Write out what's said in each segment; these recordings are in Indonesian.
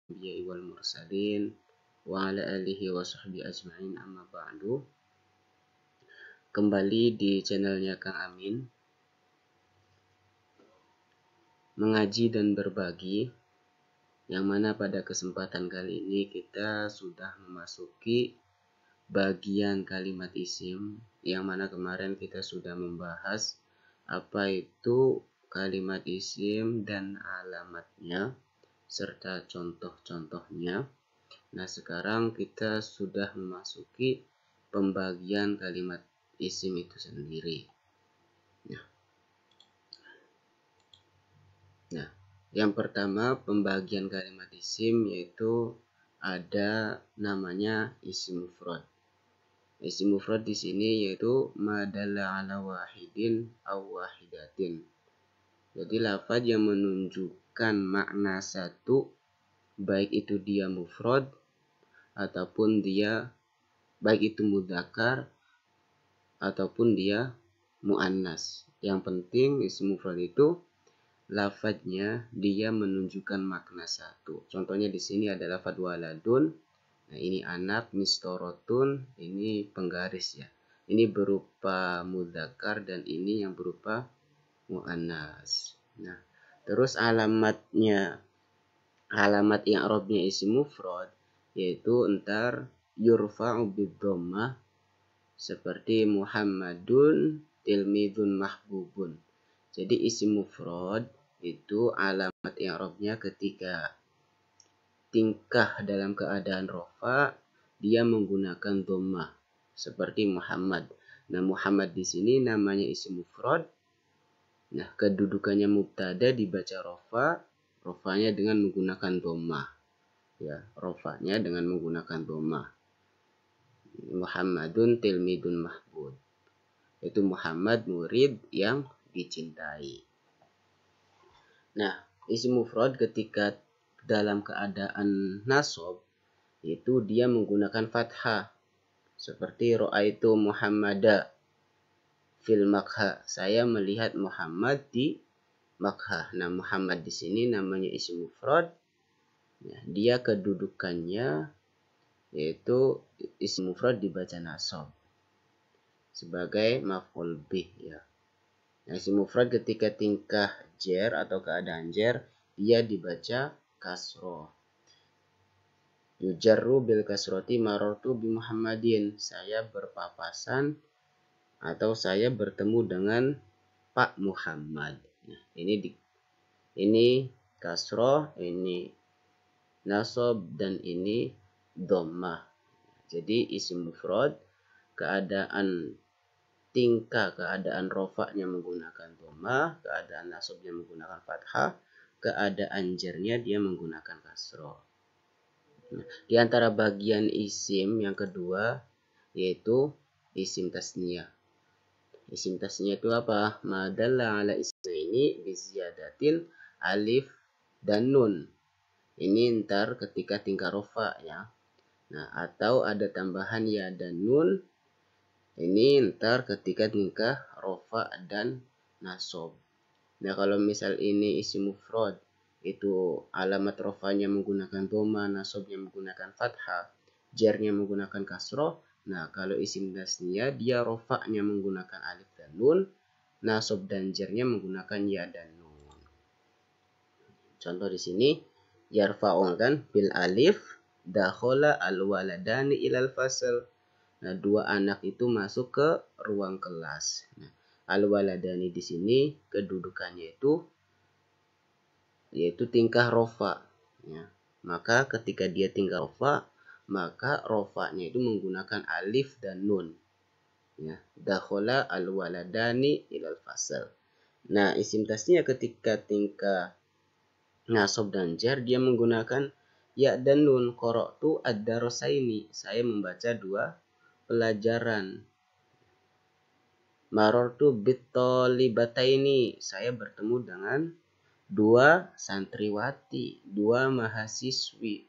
anbiya'i wal mursalin wa ala alihi wa sahbihi ajma'in, amma ba'du. Kembali di channelnya Kang Amin, mengaji dan berbagi, yang mana pada kesempatan kali ini kita sudah memasuki bagian kalimat isim, yang mana kemarin kita sudah membahas apa itu kalimat isim dan alamatnya serta contoh-contohnya. Nah, sekarang kita sudah memasuki pembagian kalimat isim itu sendiri. Nah, yang pertama pembagian kalimat isim yaitu ada namanya isim mufrad. Isim mufrad di sini yaitu madalla ala wahidin aw wahidatin. Jadi lafaz yang menunjukkan makna satu, baik itu dia mufrad ataupun dia baik itu mudzakkar ataupun dia muannas. Yang penting isim mufrad itu lafadznya dia menunjukkan makna satu. Contohnya di sini ada lafadz waladun. Nah, ini anak, mistorotun, ini penggaris ya. Ini berupa mudzakkar dan ini yang berupa muannas. Nah, terus alamat i'rabnya isim mufrad yaitu entar yurfa'u bidhammah, seperti Muhammadun tilmidun mahbubun. Jadi isim mufrad itu alamat i'rabnya ketika tingkah dalam keadaan rafa dia menggunakan dhammah seperti Muhammad. Nah, Muhammad di sini namanya isim mufrad. Nah, kedudukannya mubtada dibaca rafa, rafanya dengan menggunakan dhammah. Ya, rafanya dengan menggunakan dhammah. Muhammadun tilmidun mahbub. Itu Muhammad murid yang dicintai. Nah, isim mufrad ketika dalam keadaan nasab itu dia menggunakan fathah. Seperti ra'aitu Muhammada fil makha. Saya melihat Muhammad di makha. Nah, Muhammad di sini namanya isim mufrad. Nah, dia kedudukannya yaitu isim mufrad dibaca nasab sebagai maf'ul bih ya. Nah, isim mufrad ketika tingkah jer atau keadaan jer dia dibaca kasroh. Yujarru bil kasroti marartu bi Muhammadin. Saya berpapasan atau saya bertemu dengan Pak Muhammad. Nah, ini kasroh, ini nasab dan ini dhammah. Jadi isim mufrad keadaan rofaknya menggunakan dhammah, keadaan nasabnya menggunakan fathah, keadaan jernya dia menggunakan kasroh. Nah, di antara bagian isim yang kedua yaitu isim tasniyah. Isim tasniyah itu apa? Madalla ala isnaini biziyadatin alif dan nun. Ini ntar ketika tingkah rofa ya. Nah, atau ada tambahan ya dan nun. Ini ntar ketika tingkah rofa dan nasab. Nah, kalau misal ini isim mufrad itu alamat rofanya menggunakan dhamma, nasabnya menggunakan fathah, jernya menggunakan kasroh. Nah, kalau isim tasniyah dia rofanya menggunakan alif dan nun, nasab dan jernya menggunakan ya dan nun. Contoh di sini yarfa'un kan bil alif dakhala al waladani ilal fasal. Nah, dua anak itu masuk ke ruang kelas. Nah, al waladani di sini kedudukannya yaitu tingkah rofa ya. Maka ketika dia tingkah rofa, maka rofanya itu menggunakan alif dan nun ya. Dakhala al waladani ilal fasal. Nah, isim tasniyah ketika tingkah nasab dan jar dia menggunakan ya dan nun. Qara'tu ad-darasaini. Saya membaca dua pelajaran. Marartu bit-talibataini. Saya bertemu dengan dua santriwati, dua mahasiswi.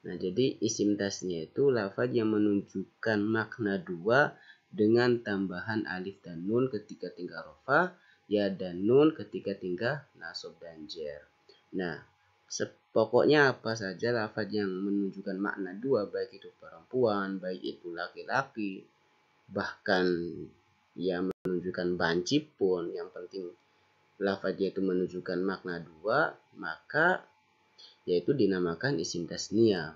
Nah, jadi isim tasniyah itu lafaz yang menunjukkan makna dua dengan tambahan alif dan nun ketika tingkah rofa, ya dan nun ketika tingkah nasab dan jar. Nah, Pokoknya apa saja lafaz yang menunjukkan makna dua, baik itu perempuan, baik itu laki-laki, bahkan yang menunjukkan banci pun, yang penting lafaznya itu menunjukkan makna dua, maka yaitu dinamakan isim tasniyah.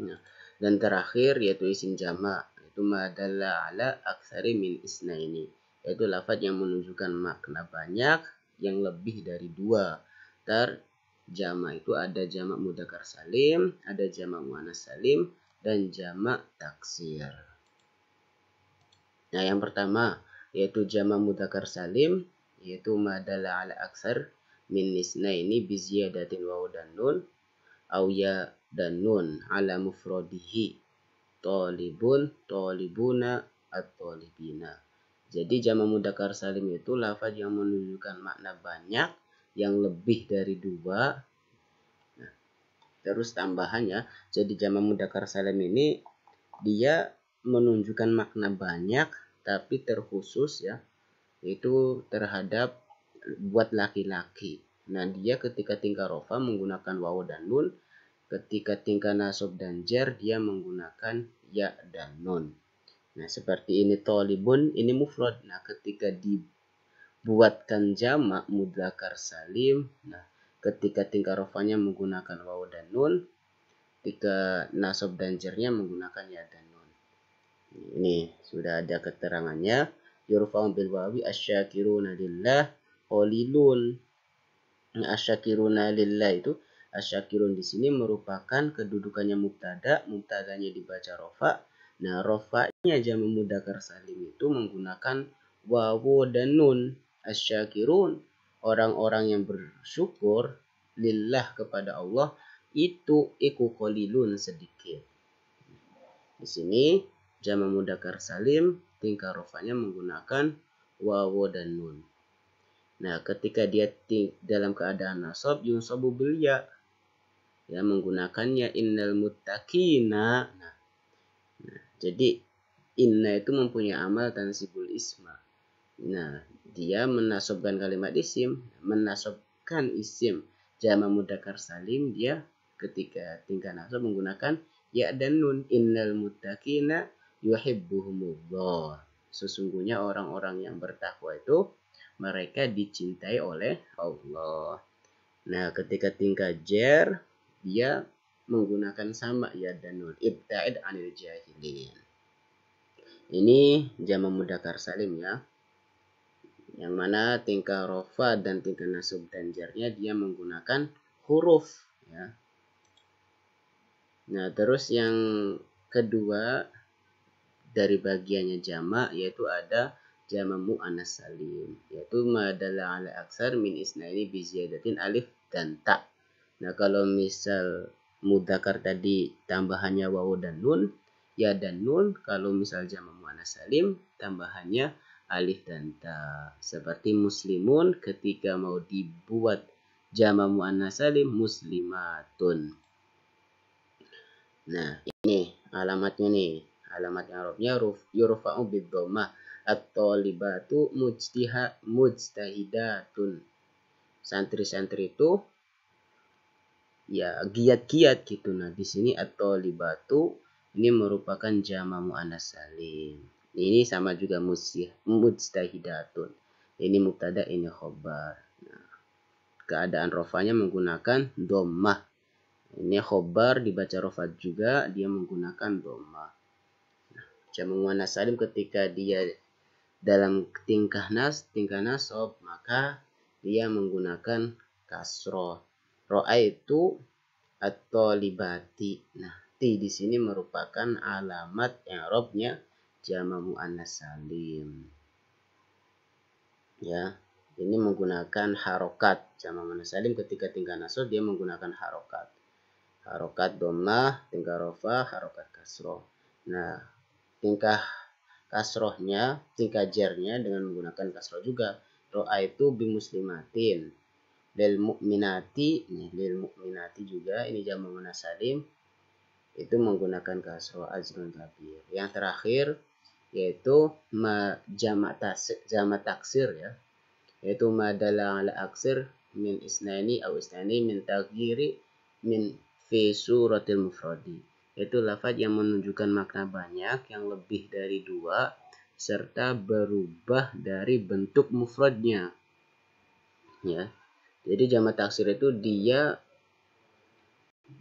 Nah, dan terakhir yaitu isim jamak, itu madalla ala aktsari min isnaini, yaitu lafaz yang menunjukkan makna banyak yang lebih dari dua. Jamak itu ada jamak mudzakkar salim, ada jamak muannats salim, dan jamak taksir. Nah, yang pertama yaitu jamak mudzakkar salim, yaitu madalla ala aksar min isnaini bi ziyadatin waw dan nun, au ya dan nun ala mufradihi, talibun, talibuna, at-talibina. Jadi jamak mudzakkar salim itu lafaz yang menunjukkan makna banyak yang lebih dari dua. Nah, terus tambahannya, jadi jamak mudzakkar salim ini dia menunjukkan makna banyak tapi terkhusus ya, itu terhadap buat laki-laki. Nah, dia ketika tingkah rofa menggunakan waw dan nun, ketika tingkah nasab dan jar dia menggunakan ya dan nun. Nah, seperti ini tolibun, ini mufrad. Nah, ketika dibuatkan jamak mudzakkar salim, nah ketika tingkah rofanya menggunakan waw dan nun, ketika nasab dan jarnya menggunakan ya dan nun. Ini sudah ada keterangannya. Yurfa'u bil wawi asyakiruna lillah qalilun. Nah, asyakiruna lillah itu, asyakirun di sini merupakan kedudukannya mubtada, mubtadanya dibaca rofa. Nah, rofanya jamak mudzakkar salim itu menggunakan wawu dan nun. Asyakirun, orang-orang yang bersyukur, lillah kepada Allah, itu iku qalilun sedikit. Di sini jamak mudzakkar salim tingkah rofanya menggunakan wawu dan nun. Nah, ketika dia dalam keadaan nasab yunsabu bil ya, ya menggunakannya innal muttaqina. Nah, jadi inna itu mempunyai amal tansibul isma. Nah, dia menasabkan kalimat isim, menasabkan isim jamak mudzakkar salim, dia ketika tingkah nasab menggunakan ya dan nun. Innal muttaqina yuhibbuhumullah. Sesungguhnya orang-orang yang bertakwa itu mereka dicintai oleh Allah. Nah, ketika tingkah jar dia menggunakan sama ya dan nun. Ibta'id anil jahilin. Ini jamak mudzakkar salim ya. Yang mana tingkah rofa dan tingkah nasab dan jarnya dia menggunakan huruf ya. Nah, terus yang kedua dari bagiannya jamak yaitu ada jamak muannats salim, yaitu madalla ala aksar min isnaini bi ziyadatin alif dan ta. Nah, kalau misal mudzakkar tadi tambahannya wawu dan nun, ya dan nun. Kalau misal jamak muannats salim tambahannya alif dan ta. Seperti muslimun, ketika mau dibuat jamak muannats salim muslimatun. Nah, ini alamatnya nih. Alamat i'rabnya yurfa'u bid-dhammah at-thalibatu mujtahidatun. Santri-santri itu ya giat-giat gitu. Nah, di sini at-thalibatu ini merupakan jamak muannats salim. Ini sama juga mujtahidatun. Ini mubtada, ini khobar. Nah, keadaan rofanya menggunakan dhammah. Ini khobar dibaca rofa juga, dia menggunakan dhammah. Jamak muannats salim ketika dia dalam tingkah nasab maka dia menggunakan kasroh. Ra'aitu at-thalibati. Nah, ti di sini merupakan alamat i'rabnya jamak muannats salim. Ya, ini menggunakan harokat. Jamak muannats salim ketika tingkah nasab dia menggunakan harokat. Harokat dhammah, tingkah rofa, harokat kasroh. Nah, tingkah kasrohnya, tingkah jarnya dengan menggunakan kasroh juga. Ro'a itu bimuslimatin. Lil mu'minati, lil mu'minati juga ini jamak muannats salim itu menggunakan kasroh ajrun kabir. Yang terakhir yaitu jamak taksir ya, yaitu madalla ala aksir min isnaini au isnaini min taghyiri min fi suratil mufradi. Yaitu lafaz yang menunjukkan makna banyak yang lebih dari 2 serta berubah dari bentuk mufradnya. Ya. Jadi jamak taksir itu dia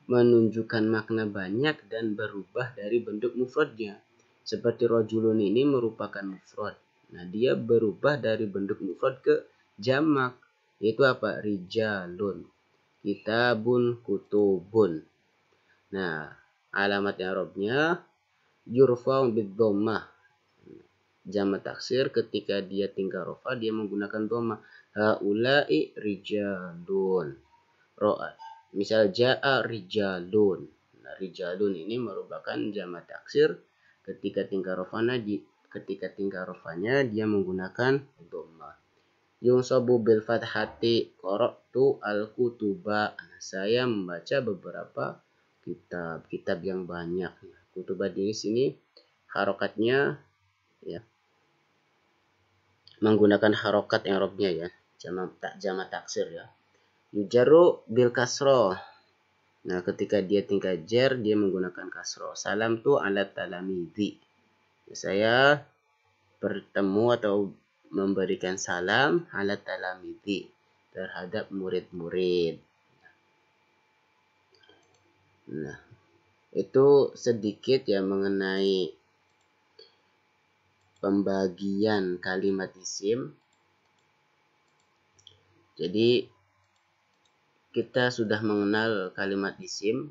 menunjukkan makna banyak dan berubah dari bentuk mufradnya. Seperti rojulun ini merupakan mufrad. Nah, dia berubah dari bentuk mufrad ke jamak. Yaitu apa? Rijalun, kitabun, kutubun. Nah, alamat i'rabnya yurfa'u bid-dhammah. Jamak taksir ketika dia tingkah rafa dia menggunakan dhammah. Haula'i rijalun. Misal ja'a rijalun. Nah, rijalun ini merupakan jamak taksir ketika tingkah rafanya dia menggunakan dhammah. Yunsabu bil fathati qara'tu al-kutuba. Saya membaca beberapa kitab yang banyak. Kutuba di sini harokatnya ya menggunakan harokat i'rabnya ya, jamak taksir ya. Yujaru bil kasroh. Nah, ketika dia tingkat jar dia menggunakan kasroh. Salam tu ala talamidhi. Saya bertemu atau memberikan salam ala talamidhi terhadap murid-murid. Nah, itu sedikit ya mengenai pembagian kalimat isim. Jadi kita sudah mengenal kalimat isim.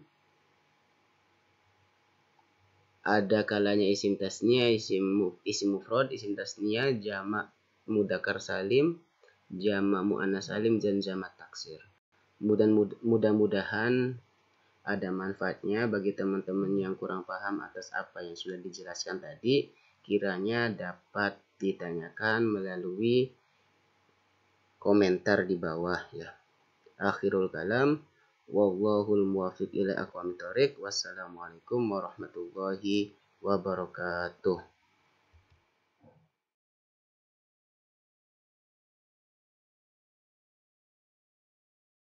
Ada kalanya isim tasniyah, isim mufrad, isim tasniyah, jamak mudzakkar salim, jamak muannas salim, dan jamak taksir. Mudah-mudahan ada manfaatnya bagi teman-teman yang kurang paham atas apa yang sudah dijelaskan tadi. Kiranya dapat ditanyakan melalui komentar di bawah ya. Akhirul kalam, wallahul muwaffiq ila aqwamit thoriq. Wassalamualaikum warahmatullahi wabarakatuh.